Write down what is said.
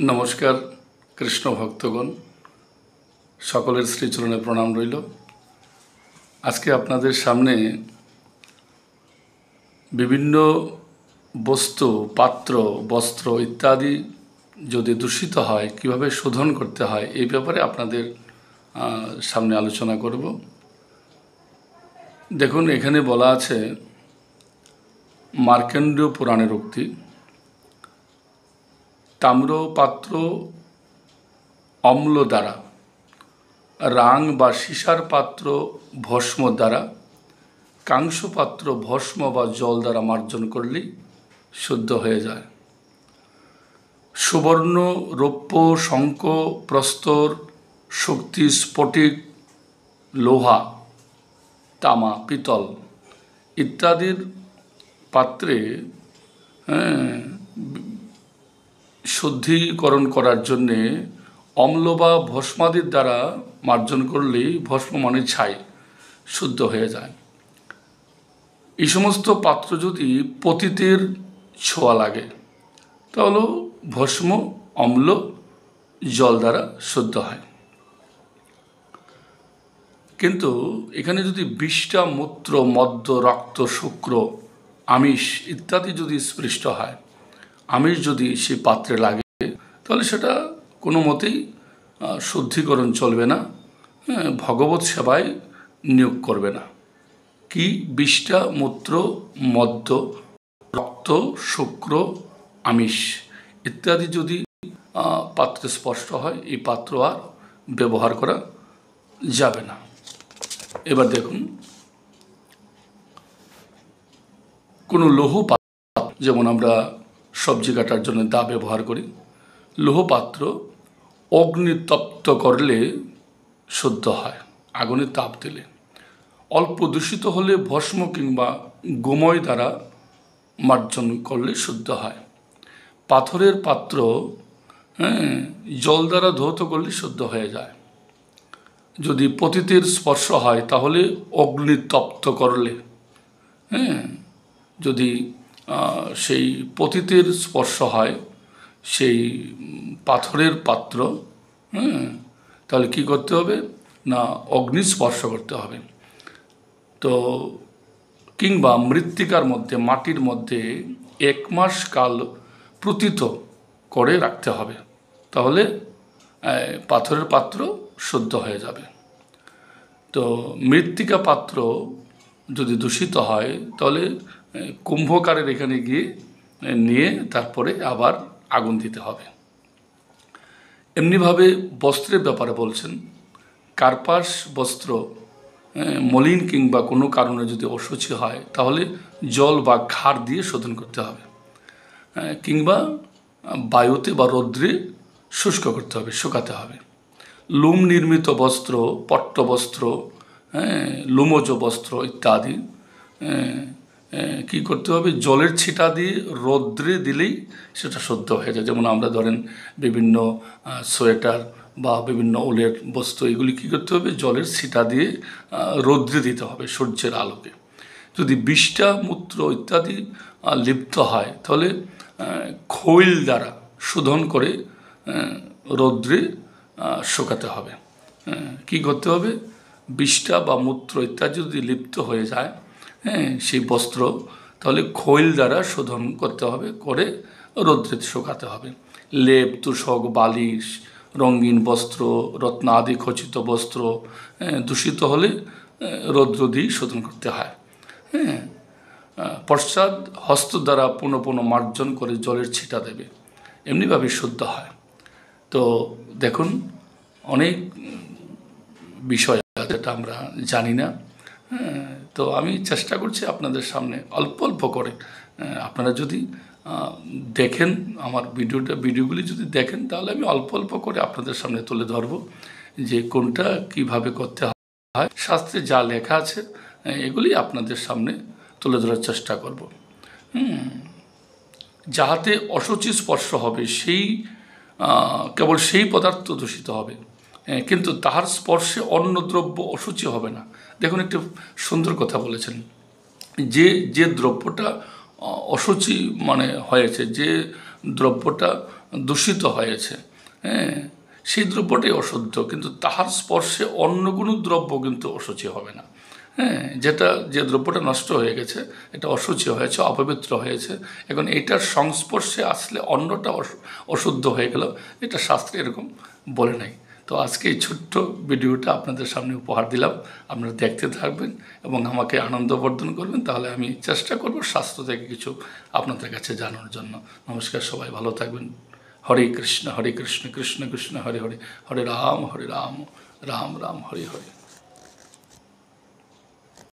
নমস্কার কৃষ্ণ ভক্তগণ, সকলের শ্রীচরণে প্রণাম রইল। আজকে আপনাদের সামনে বিভিন্ন বস্তু, পাত্র, বস্ত্র ইত্যাদি যদি দূষিত হয় কিভাবে শোধন করতে হয় এই ব্যাপারে আপনাদের সামনে আলোচনা করব। দেখুন, এখানে বলা আছে মার্কণ্ডেয় পুরাণের উক্তি, তাম্র পাত্র অম্ল দ্বারা, রাং বা সীসার পাত্র ভস্ম দ্বারা, কাংস পাত্র ভস্ম বা জল দ্বারা মার্জন করলেই শুদ্ধ হয়ে যায়। সুবর্ণ, রৌপ্য, শঙ্খ, প্রস্তর, শক্তি, স্ফটিক, লোহা, তামা, পিতল ইত্যাদির পাত্রে শুদ্ধিকরণ করার জন্যে অম্ল বা ভস্মাদির দ্বারা মার্জন করলেই ভস্ম মানে ছাই শুদ্ধ হয়ে যায়। এই সমস্ত পাত্র যদি পতিতের ছোঁয়া লাগে তাহলে ভস্ম অম্ল জল দ্বারা শুদ্ধ হয়। কিন্তু এখানে যদি বিষ্ঠা, মূত্র, মদ্য, রক্ত, শুক্র, আমিষ ইত্যাদি যদি স্পৃষ্ট হয়, আমিষ যদি সেই পাত্রে লাগে তাহলে সেটা কোনো মতেই শুদ্ধিকরণ চলবে না, ভগবত সেবায় নিয়োগ করবে না। কি বিষ্ঠা, মূত্র, মদ্য, রক্ত, শুক্র, আমিষ ইত্যাদি যদি পাত্রে স্পষ্ট হয় এই পাত্র আর ব্যবহার করা যাবে না। এবার দেখুন, কোনো লৌহ পাত্র, যেমন আমরা সবজি কাটার জন্য দা ব্যবহার করি, লৌহ পাত্র অগ্নিতপ্ত করলে শুদ্ধ হয়, আগুনে তাপ দিলে। অল্প দূষিত হলে ভস্ম কিংবা গোময় দ্বারা মার্জন করলে শুদ্ধ হয়। পাথরের পাত্র জল দ্বারা ধৌত করলে শুদ্ধ হয়ে যায়। যদি পতিতের স্পর্শ হয় তাহলে অগ্নিতপ্ত করলে, যদি সেই পতিতের স্পর্শ হয় সেই পাথরের পাত্র, তাহলে কি করতে হবে না, অগ্নি স্পর্শ করতে হবে। তো কিংবা মৃত্তিকার মধ্যে, মাটির মধ্যে 1 মাস কাল প্রতীত করে রাখতে হবে, তাহলে পাথরের পাত্র শুদ্ধ হয়ে যাবে। তো মৃত্তিকা পাত্র যদি দূষিত হয় তাহলে কুম্ভকারের এখানে গিয়ে নিয়ে তারপরে আবার আগুন দিতে হবে। এমনিভাবে বস্ত্রের ব্যাপারে বলছেন, কার্পাস বস্ত্র মলিন কিংবা কোনো কারণে যদি অশুচি হয় তাহলে জল বা খাড় দিয়ে শোধন করতে হবে, কিংবা বায়ুতে বা রৌদ্রে শুষ্ক করতে হবে, শুকাতে হবে। লোম নির্মিত বস্ত্র, পট্টবস্ত্র, লোমজ বস্ত্র ইত্যাদি কি করতে হবে, জলের ছিটা দিয়ে রৌদ্রে দিলেই সেটা শুদ্ধ হয়ে যায়। যেমন আমরা ধরেন বিভিন্ন সোয়েটার বা বিভিন্ন উলের বস্ত্র, এগুলি কী করতে হবে, জলের ছিটা দিয়ে রৌদ্রে দিতে হবে সূর্যের আলোকে। যদি বিষ্ঠা, মূত্র ইত্যাদি লিপ্ত হয় তাহলে খৈল দ্বারা শোধন করে রৌদ্রে শুকাতে হবে। কি করতে হবে, বিষ্ঠা বা মূত্র ইত্যাদি যদি লিপ্ত হয়ে যায় সেই বস্ত্র, তাহলে খৈল দ্বারা শোধন করতে হবে, করে রৌদ্রে শুকাতে হবে। লেপ, তুষক, বালিশ, রঙিন বস্ত্র, রত্নাদি খচিত বস্ত্র দূষিত হলে রৌদ্র দিয়ে শোধন করতে হয়। পশ্চাৎ হস্ত দ্বারা পুনঃ পুনঃ মার্জন করে জলের ছিটা দেবে, এমনিভাবে শুদ্ধ হয়। তো দেখুন, অনেক বিষয় যেটা আমরা জানি না, তো আমি চেষ্টা করছি আপনাদের সামনে অল্প অল্প করে, আপনারা যদি দেখেন আমার ভিডিওগুলি যদি দেখেন তাহলে আমি অল্প অল্প করে আপনাদের সামনে তুলে ধরব যে কোনটা কিভাবে করতে হয়। শাস্ত্রে যা লেখা আছে এগুলি আপনাদের সামনে তুলে ধরার চেষ্টা করব। যাহাতে অশুচি স্পর্শ হবে সেই কেবল সেই পদার্থ দূষিত হবে, কিন্তু তাহার স্পর্শে অন্য দ্রব্য অশুচি হবে না। দেখুন, একটু সুন্দর কথা বলেছেন, যে দ্রব্যটা অশুচি মানে হয়েছে, যে দ্রব্যটা দূষিত হয়েছে, হ্যাঁ, সেই দ্রব্যটাই অশুদ্ধ, কিন্তু তাহার স্পর্শে অন্য কোনো দ্রব্য কিন্তু অশুচি হবে না। হ্যাঁ, যে দ্রব্যটা নষ্ট হয়ে গেছে, এটা অশুচি হয়েছে, অপবিত্র হয়েছে, এখন এইটার সংস্পর্শে আসলে অন্যটা অশুদ্ধ হয়ে গেল, এটা শাস্ত্রে এরকম বলে নাই। তো আজকে এই ছোট্ট ভিডিওটা আপনাদের সামনে উপহার দিলাম, আপনারা দেখতে থাকবেন এবং আমাকে আনন্দবর্ধন করবেন, তাহলে আমি চেষ্টা করব শাস্ত্র থেকে কিছু আপনাদের কাছে জানানোর জন্য। নমস্কার, সবাই ভালো থাকবেন। হরে কৃষ্ণ কৃষ্ণ কৃষ্ণ হরে হরে, হরে রাম রাম রাম হরে হরে।